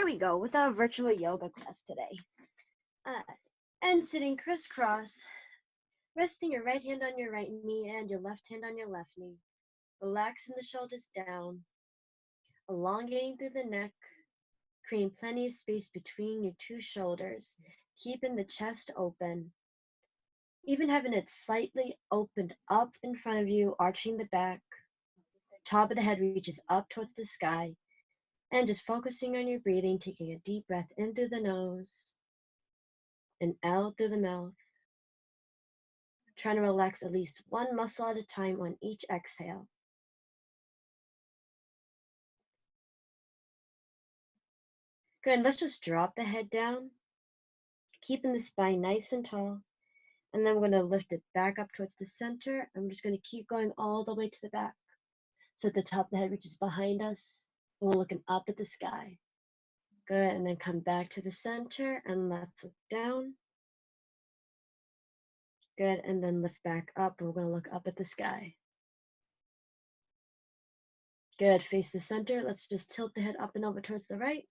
Here we go with our virtual yoga class today. Uh, and sitting crisscross, resting your right hand on your right knee and your left hand on your left knee. Relaxing the shoulders down, elongating through the neck, creating plenty of space between your two shoulders, keeping the chest open, even having it slightly opened up in front of you, arching the back. Top of the head reaches up towards the sky, and just focusing on your breathing, taking a deep breath in through the nose and out through the mouth. Trying to relax at least one muscle at a time on each exhale. Good, let's just drop the head down, keeping the spine nice and tall. And then we're going to lift it back up towards the center. I'm just going to keep going all the way to the back. So at the top of the head reaches behind us, and we're looking up at the sky. Good, and then come back to the center and let's look down. Good, and then lift back up, and we're going to look up at the sky. Good, face the center. Let's just tilt the head up and over towards the right.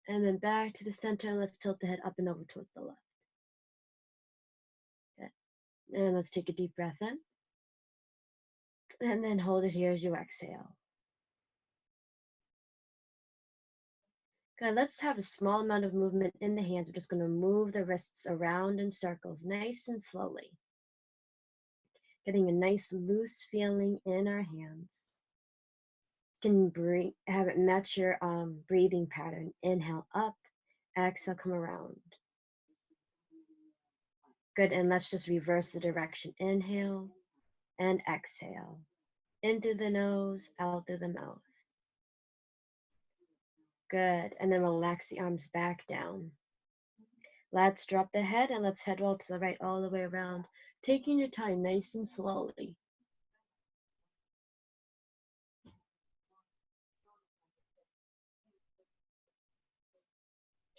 And then back to the center, and let's tilt the head up and over towards the left. Good. And let's take a deep breath in. And then hold it here as you exhale. Good, let's have a small amount of movement in the hands. We're just going to move the wrists around in circles, nice and slowly. Getting a nice loose feeling in our hands. You can have it match your breathing pattern. Inhale up, exhale, come around. Good, and let's just reverse the direction. Inhale and exhale. In through the nose, out through the mouth. Good, and then relax the arms back down. Let's drop the head and let's head roll to the right all the way around, taking your time nice and slowly.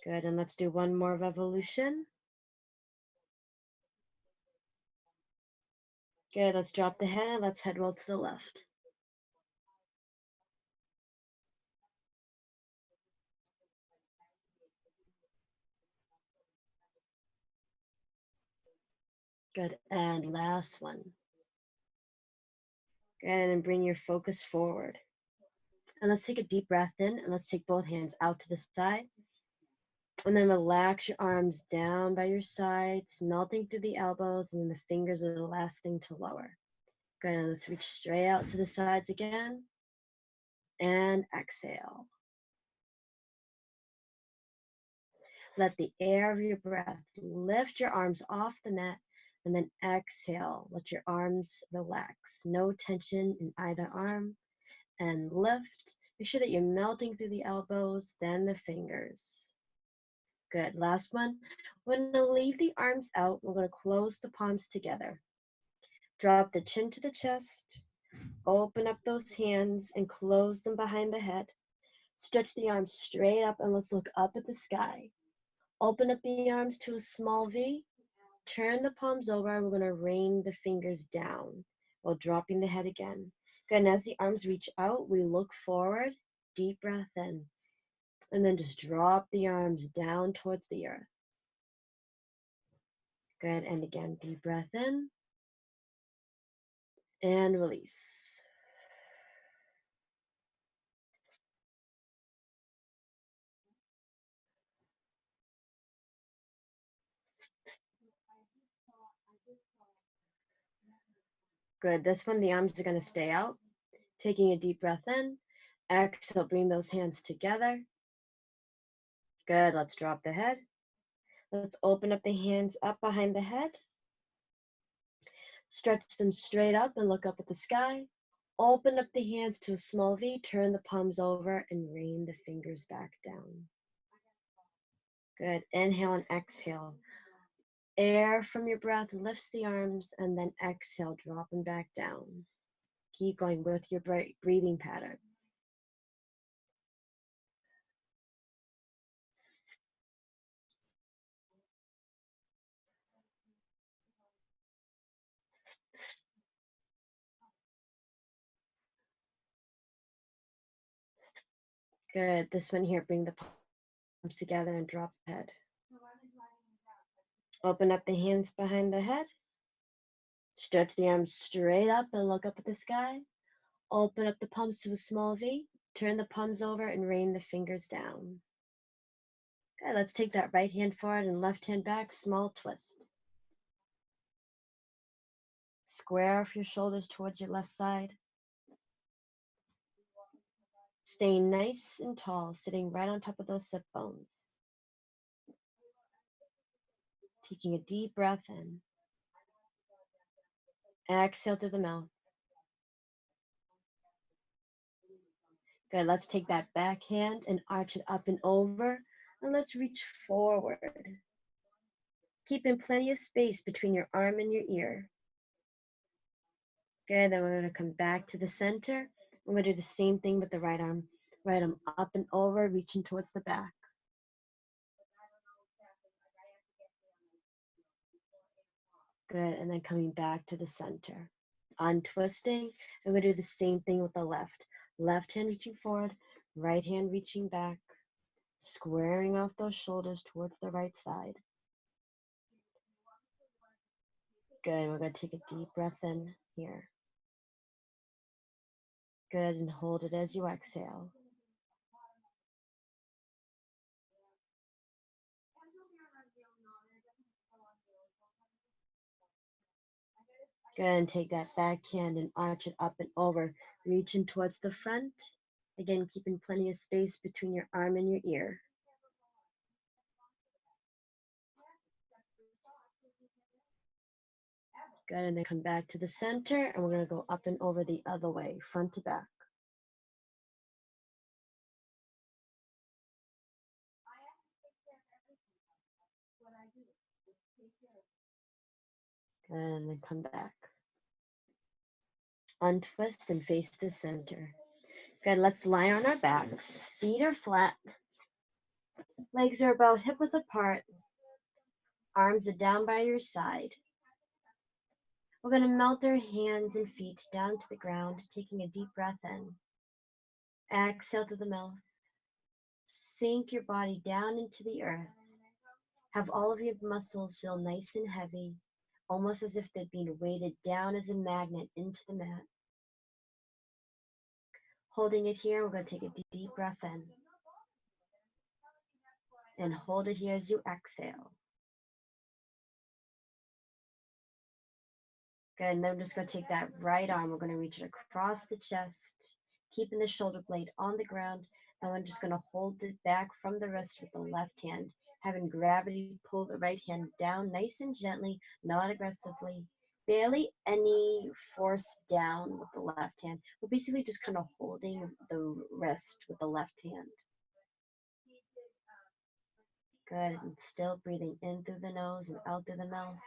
Good, and let's do one more revolution. Good, let's drop the head and let's head roll to the left. Good, and last one. Good, and bring your focus forward. And let's take a deep breath in, and let's take both hands out to the side. And then relax your arms down by your sides, melting through the elbows, and then the fingers are the last thing to lower. Good, and let's reach straight out to the sides again. And exhale. Let the air of your breath lift your arms off the mat, and then exhale. Let your arms relax. No tension in either arm. And lift. Make sure that you're melting through the elbows, then the fingers. Good. Last one. We're going to leave the arms out. We're going to close the palms together. Drop the chin to the chest. Open up those hands and close them behind the head. Stretch the arms straight up and let's look up at the sky. Open up the arms to a small V. Turn the palms over and we're going to rain the fingers down while dropping the head again. Good, and as the arms reach out, we look forward, deep breath in, and then just drop the arms down towards the earth. Good, and again, deep breath in and release. Good, this one, the arms are going to stay out. Taking a deep breath in, exhale, bring those hands together. Good, let's drop the head. Let's open up the hands up behind the head. Stretch them straight up and look up at the sky. Open up the hands to a small V, turn the palms over and rain the fingers back down. Good, inhale and exhale. Air from your breath lifts the arms and then exhale, drop them back down. Keep going with your breathing pattern. Good. This one here, bring the palms together and drop the head. Open up the hands behind the head. Stretch the arms straight up and look up at the sky. Open up the palms to a small V. Turn the palms over and rain the fingers down. Good. Let's take that right hand forward and left hand back. Small twist. Square off your shoulders towards your left side. Staying nice and tall, sitting right on top of those sit bones. Taking a deep breath in. Exhale through the mouth. Good. Let's take that back hand and arch it up and over. And let's reach forward. Keeping plenty of space between your arm and your ear. Good. Then we're going to come back to the center. We're going to do the same thing with the right arm. Right arm up and over, reaching towards the back. Good. And then coming back to the center. Untwisting. And we're going to do the same thing with the left. Left hand reaching forward, right hand reaching back, squaring off those shoulders towards the right side. Good. We're going to take a deep breath in here. Good. And hold it as you exhale. Good. And take that back hand and arch it up and over, reaching towards the front. Again, keeping plenty of space between your arm and your ear. Good. And then come back to the center, and we're going to go up and over the other way, front to back. Good. And then come back. Untwist and face the center. Good. Let's lie on our backs. Feet are flat. Legs are about hip width apart. Arms are down by your side. We're going to melt our hands and feet down to the ground, taking a deep breath in. Exhale through the mouth. Sink your body down into the earth. Have all of your muscles feel nice and heavy, almost as if they'd been weighted down as a magnet into the mat. Holding it here, we're going to take a deep breath in. And hold it here as you exhale. Good, and then I'm just going to take that right arm. We're going to reach it across the chest, keeping the shoulder blade on the ground. And I'm just going to hold it back from the wrist with the left hand, having gravity pull the right hand down nice and gently, not aggressively. Barely any force down with the left hand. We're basically just kind of holding the wrist with the left hand. Good, and still breathing in through the nose and out through the mouth.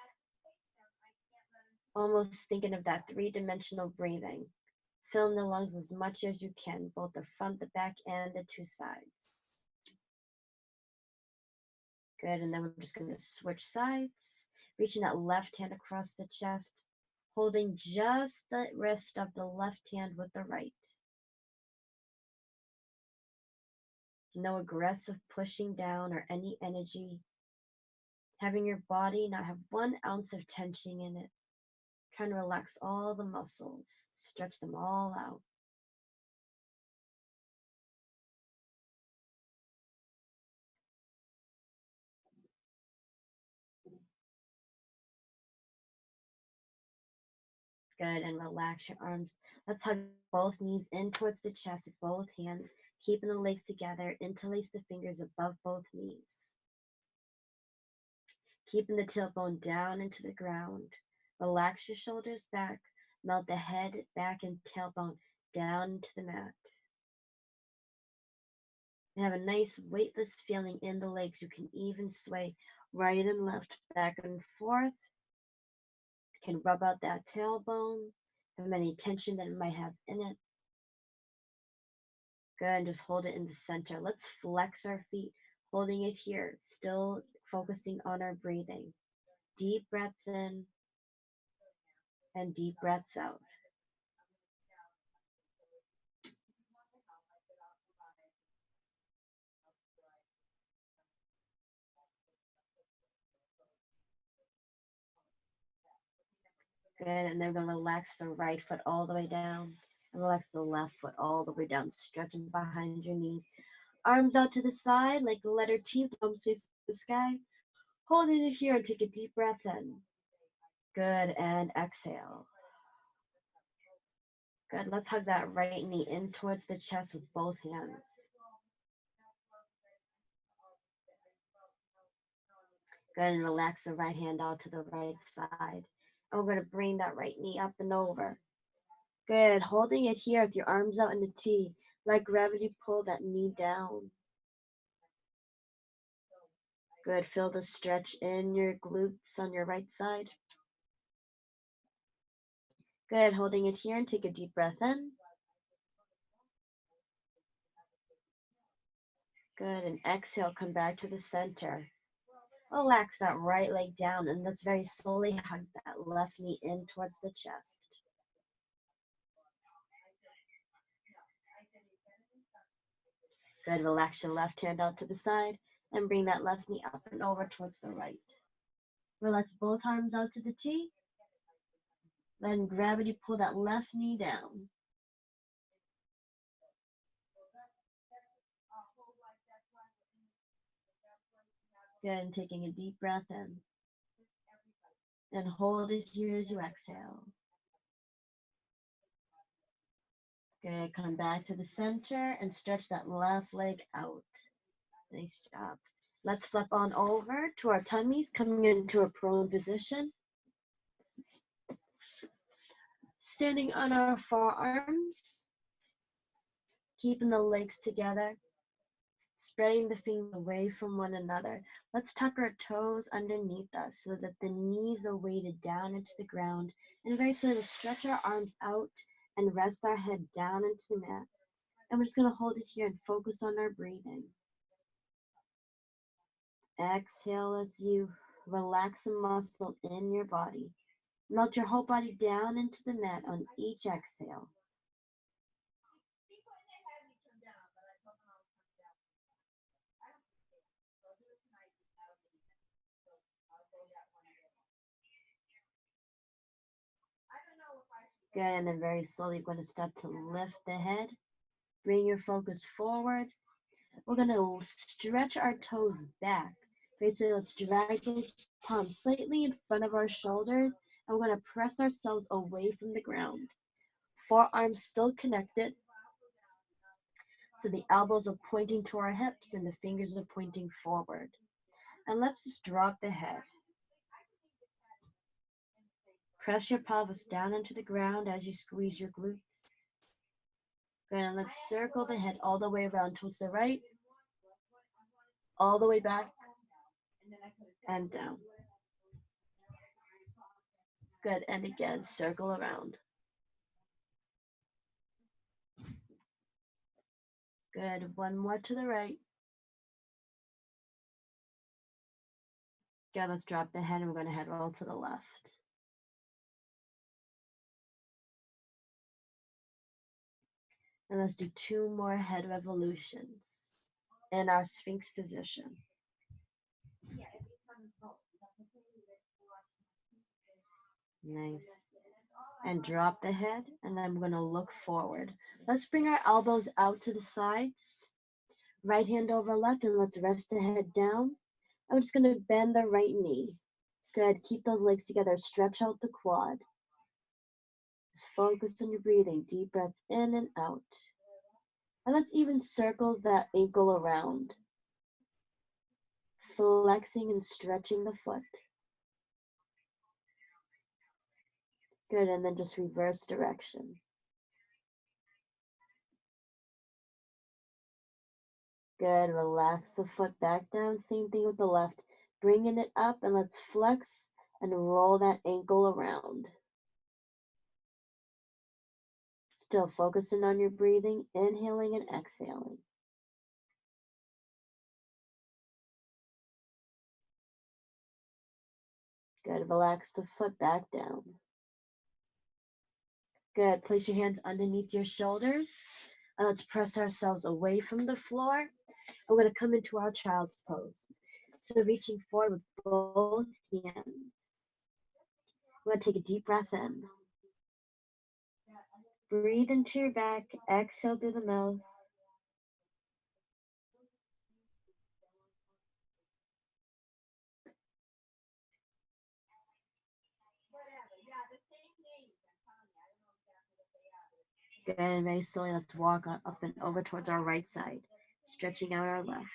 Almost thinking of that three-dimensional breathing. Filling the lungs as much as you can, both the front, the back, and the two sides. Good, and then we're just going to switch sides, reaching that left hand across the chest, holding just the wrist of the left hand with the right. No aggressive pushing down or any energy. Having your body not have 1 ounce of tension in it. Trying to relax all the muscles, stretch them all out. Good, and relax your arms. Let's hug both knees in towards the chest with both hands, keeping the legs together. Interlace the fingers above both knees. Keeping the tailbone down into the ground. Relax your shoulders back. Melt the head, back, and tailbone down into the mat. And have a nice weightless feeling in the legs. You can even sway right and left, back and forth. Can rub out that tailbone, have any tension that it might have in it. Good, and just hold it in the center. Let's flex our feet, holding it here, still focusing on our breathing. Deep breaths in and deep breaths out. Good. And then we're going to relax the right foot all the way down. And relax the left foot all the way down, stretching behind your knees. Arms out to the side like the letter T, palms facing the sky. Holding it here and take a deep breath in. Good. And exhale. Good. Let's hug that right knee in towards the chest with both hands. Good. And relax the right hand out to the right side. And we're going to bring that right knee up and over. Good. Holding it here with your arms out in a T. Let gravity pull that knee down. Good. Feel the stretch in your glutes on your right side. Good. Holding it here and take a deep breath in. Good. And exhale, come back to the center. Relax that right leg down and let's very slowly hug that left knee in towards the chest. Good. Relax your left hand out to the side and bring that left knee up and over towards the right. Relax both arms out to the T. Then gravity pull that left knee down. Good. And taking a deep breath in. And hold it here as you exhale. Good. Come back to the center and stretch that left leg out. Nice job. Let's flip on over to our tummies, coming into a prone position. Standing on our forearms, keeping the legs together, spreading the fingers away from one another. Let's tuck our toes underneath us so that the knees are weighted down into the ground. And very slowly stretch our arms out and rest our head down into the mat. And we're just going to hold it here and focus on our breathing. Exhale as you relax a muscle in your body. Melt your whole body down into the mat on each exhale. Good, and then very slowly you're going to start to lift the head. Bring your focus forward. We're going to stretch our toes back. Basically, let's drag those palms slightly in front of our shoulders, and we're going to press ourselves away from the ground. Forearms still connected. So the elbows are pointing to our hips and the fingers are pointing forward. And let's just drop the head. Press your pelvis down into the ground as you squeeze your glutes. Good, and let's circle the head all the way around towards the right, all the way back, and down. Good, and again, circle around. Good, one more to the right. Good, let's drop the head and we're going to head roll to the left. And let's do 2 more head revolutions in our Sphinx position. Nice. And drop the head, and then we're going to look forward. Let's bring our elbows out to the sides. Right hand over left, and let's rest the head down. And we're just going to bend the right knee. Good. Keep those legs together. Stretch out the quad. Just focus on your breathing. Deep breaths in and out. And let's even circle that ankle around. Flexing and stretching the foot. Good, and then just reverse direction. Good, relax the foot back down. Same thing with the left. Bringing it up, and let's flex and roll that ankle around. Still focusing on your breathing, inhaling and exhaling. Good, relax the foot back down. Good, place your hands underneath your shoulders. And let's press ourselves away from the floor. We're going to come into our child's pose. So reaching forward with both hands. We're going to take a deep breath in. Breathe into your back. Exhale through the mouth. Good, and very slowly, let's walk up and over towards our right side, stretching out our left.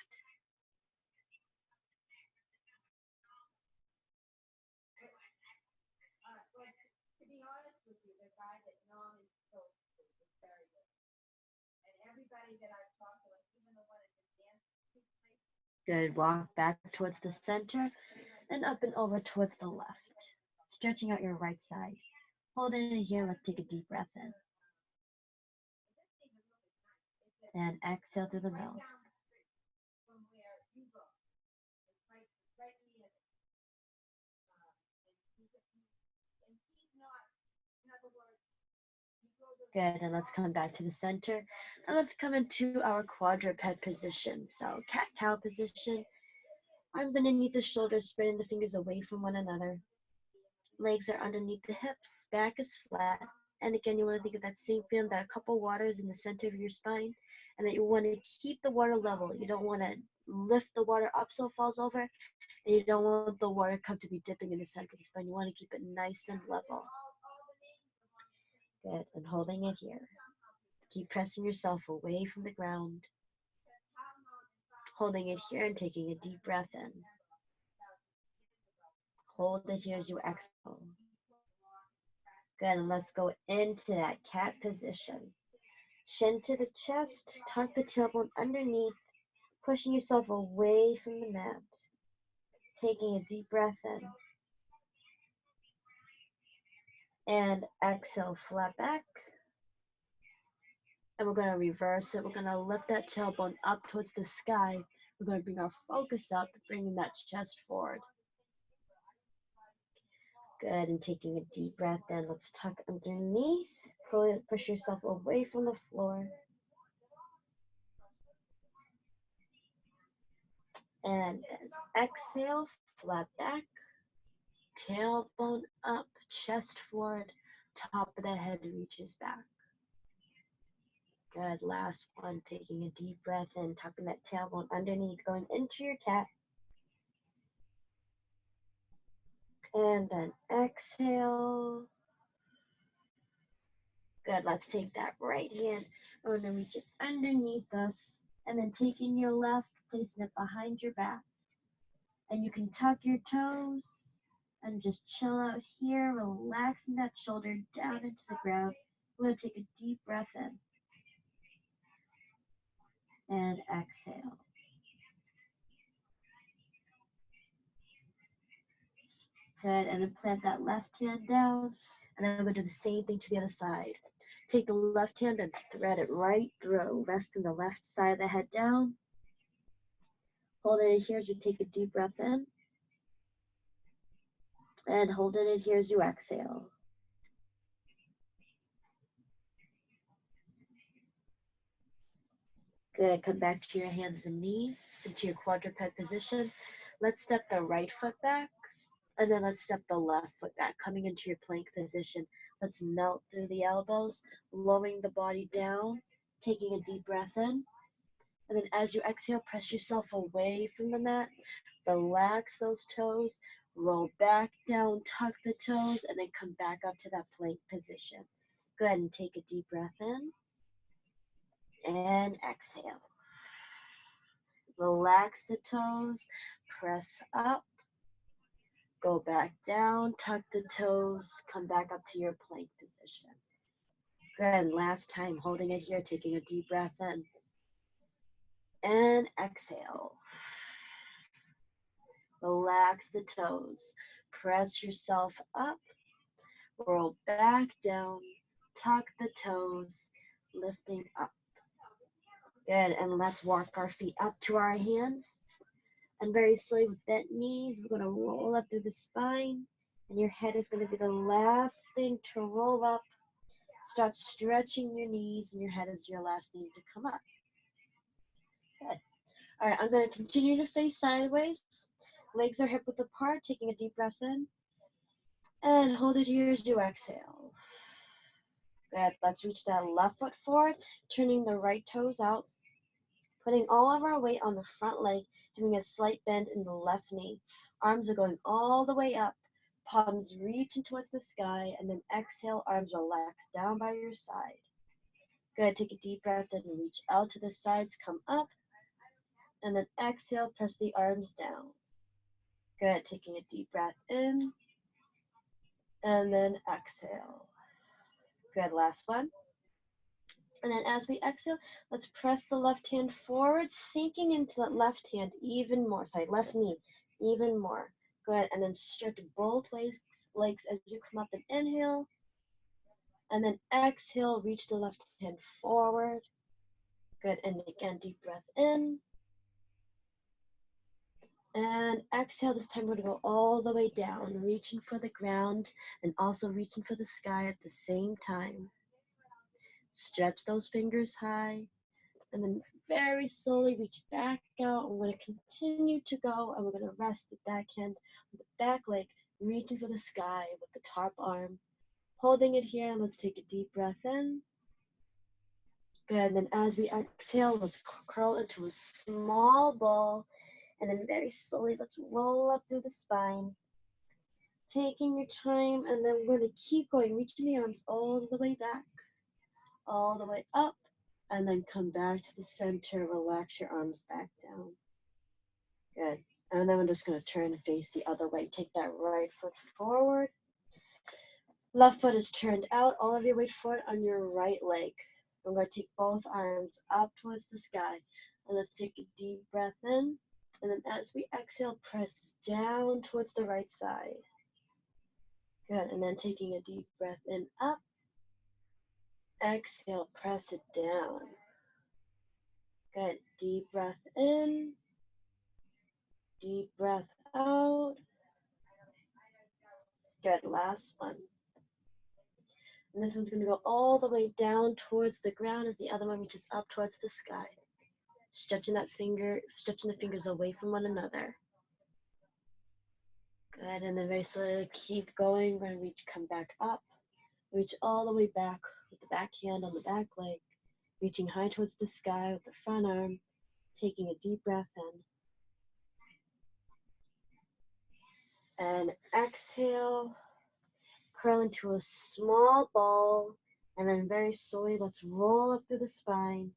Good, walk back towards the center and up and over towards the left, stretching out your right side. Hold it in here, let's take a deep breath in. And exhale through the mouth. Good, and let's come back to the center. And let's come into our quadruped position. So cat-cow position. Arms underneath the shoulders, spreading the fingers away from one another. Legs are underneath the hips, back is flat. And again, you want to think of that same feeling that a cup of water is in the center of your spine, and that you want to keep the water level. You don't want to lift the water up so it falls over, and you don't want the water cup to be dipping in the center of the spine. You want to keep it nice and level. Good, and holding it here. Keep pressing yourself away from the ground. Holding it here and taking a deep breath in. Hold it here as you exhale. Good, and let's go into that cat position. Chin to the chest, tuck the tailbone underneath, pushing yourself away from the mat. Taking a deep breath in. And exhale, flat back. And we're going to reverse it. We're going to lift that tailbone up towards the sky. We're going to bring our focus up, bringing that chest forward. Good, and taking a deep breath in. Let's tuck underneath. Push yourself away from the floor. And then exhale, flat back. Tailbone up, chest forward, top of the head reaches back. Good, last one, taking a deep breath in, tucking that tailbone underneath, going into your cat. And then exhale. Good, let's take that right hand. We're going to reach it underneath us. And then taking your left, placing it behind your back. And you can tuck your toes and just chill out here, relaxing that shoulder down into the ground. We're going to take a deep breath in. And exhale. Good, and then plant that left hand down, and then we're going to do the same thing to the other side. Take the left hand and thread it right through, resting the left side of the head down. Hold it in here as you take a deep breath in, and hold it in here as you exhale. Good, come back to your hands and knees, into your quadruped position. Let's step the right foot back, and then let's step the left foot back, coming into your plank position. Let's melt through the elbows, lowering the body down, taking a deep breath in. And then as you exhale, press yourself away from the mat. Relax those toes, roll back down, tuck the toes, and then come back up to that plank position. Go ahead and take a deep breath in and exhale. Relax the toes, press up, go back down, tuck the toes, come back up to your plank position. Good, last time, holding it here, taking a deep breath in and exhale. Relax the toes, press yourself up, roll back down, tuck the toes, lifting up. Good, and let's walk our feet up to our hands. And very slowly with bent knees, we're going to roll up through the spine. And your head is going to be the last thing to roll up. Start stretching your knees, and your head is your last thing to come up. Good. All right, I'm going to continue to face sideways. Legs are hip width apart, taking a deep breath in. And hold it here as you exhale. Good. Let's reach that left foot forward, turning the right toes out, putting all of our weight on the front leg, having a slight bend in the left knee. Arms are going all the way up, palms reaching towards the sky, and then exhale, arms relax down by your side. Good. Take a deep breath and reach out to the sides, come up, and then exhale, press the arms down. Good. Taking a deep breath in, and then exhale. Good. Last one. And then as we exhale, let's press the left hand forward, sinking into that left hand even more. Sorry, left knee even more. Good. And then stretch both legs as you come up and inhale. And then exhale, reach the left hand forward. Good. And again, deep breath in. And exhale, this time we're going to go all the way down, reaching for the ground and also reaching for the sky at the same time. Stretch those fingers high. And then very slowly reach back out. We're going to continue to go, and we're going to rest the back hand with the back leg, reaching for the sky with the top arm. Holding it here, let's take a deep breath in. Good, and then as we exhale, let's curl into a small ball, and then very slowly, let's roll up through the spine. Taking your time, and then we're going to keep going, reaching the arms all the way back, all the way up, and then come back to the center. Relax your arms back down. Good. And then we're just going to turn and face the other way. Take that right foot forward. Left foot is turned out. All of your weight forward on your right leg. I'm going to take both arms up towards the sky. And let's take a deep breath in. And then as we exhale, press down towards the right side. Good. And then taking a deep breath in, up. Exhale, press it down. Good. Deep breath in. Deep breath out. Good. Last one. And this one's going to go all the way down towards the ground as the other one reaches up towards the sky. Stretching the fingers away from one another. Good. And then very slowly keep going. We're going to come back up. Reach all the way back with the back hand on the back leg. Reaching high towards the sky with the front arm. Taking a deep breath in. And exhale. Curl into a small ball. And then very slowly, let's roll up through the spine.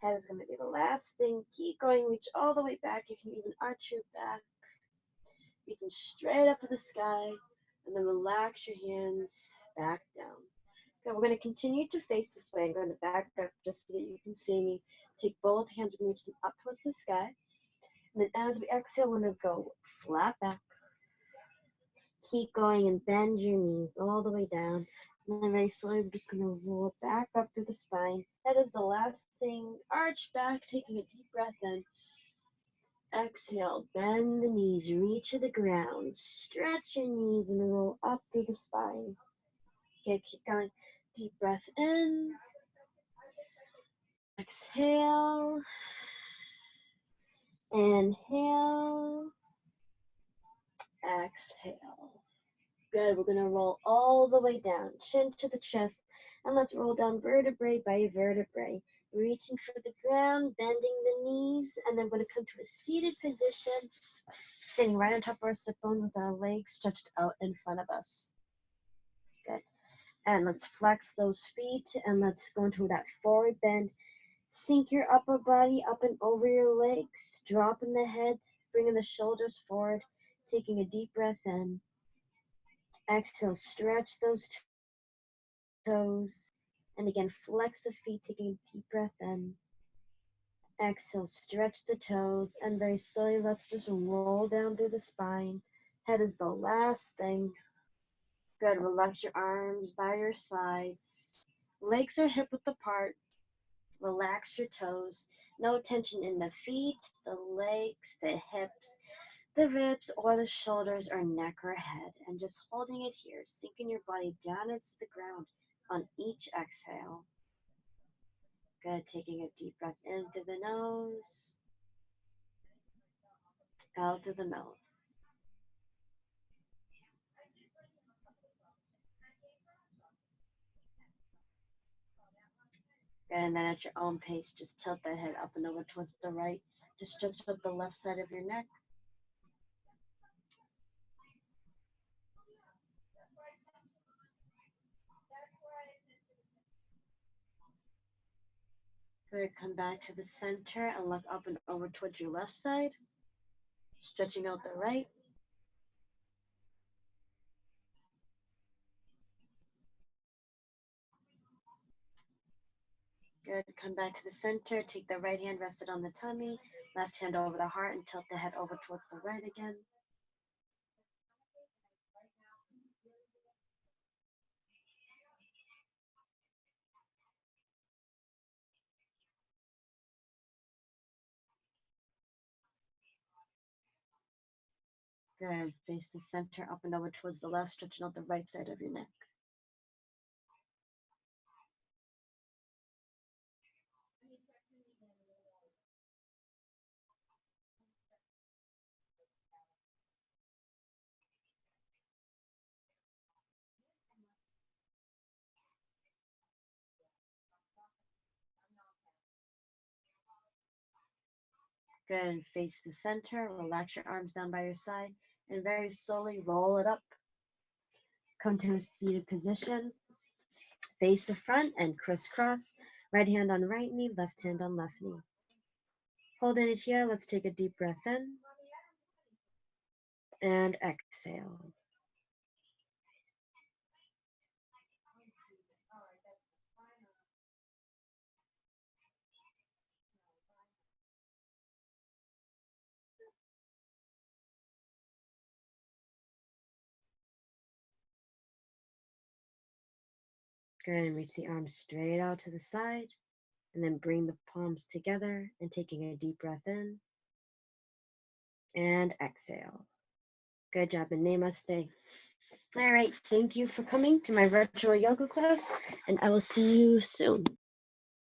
Head is going to be the last thing. Keep going. Reach all the way back. You can even arch your back. Reaching straight up to the sky. And then relax your hands back down. Okay, we're going to continue to face this way. I'm going to back up just so that you can see me. Take both hands and reach them up towards the sky. And then as we exhale, we're going to go flat back. Keep going and bend your knees all the way down. And then very slowly, we're just going to roll back up through the spine. That is the last thing. Arch back, taking a deep breath in. Exhale, bend the knees, reach to the ground. Stretch your knees and roll up through the spine. Okay, keep going. Deep breath in. Exhale. Inhale. Exhale. Good. We're going to roll all the way down, chin to the chest, and let's roll down vertebrae by vertebrae, reaching for the ground, bending the knees, and then we're going to come to a seated position, sitting right on top of our sit bones with our legs stretched out in front of us. Good. And let's flex those feet, and let's go into that forward bend. Sink your upper body up and over your legs, dropping the head, bringing the shoulders forward, taking a deep breath in. Exhale, stretch those toes. And again, flex the feet, taking a deep breath in. Exhale, stretch the toes. And very slowly, let's just roll down through the spine. Head is the last thing. Good. Relax your arms by your sides. Legs are hip width apart. Relax your toes. No tension in the feet, the legs, the hips, the ribs, or the shoulders or neck or head. And just holding it here, sinking your body down into the ground on each exhale. Good. Taking a deep breath in through the nose, out through the mouth. Good, and then at your own pace, just tilt that head up and over towards the right. Just stretch out the left side of your neck. Good, come back to the center and look up and over towards your left side. Stretching out the right. Good, come back to the center. Take the right hand rested on the tummy, left hand over the heart, and tilt the head over towards the right again. Good, face the center up and over towards the left, stretching out the right side of your neck. Good, and face the center. Relax your arms down by your side and very slowly roll it up. Come to a seated position. Face the front and crisscross. Right hand on right knee, left hand on left knee. Holding it here, let's take a deep breath in and exhale. Good, and reach the arms straight out to the side, and then bring the palms together and taking a deep breath in and exhale. Good job, and namaste. All right, thank you for coming to my virtual yoga class, and I will see you soon.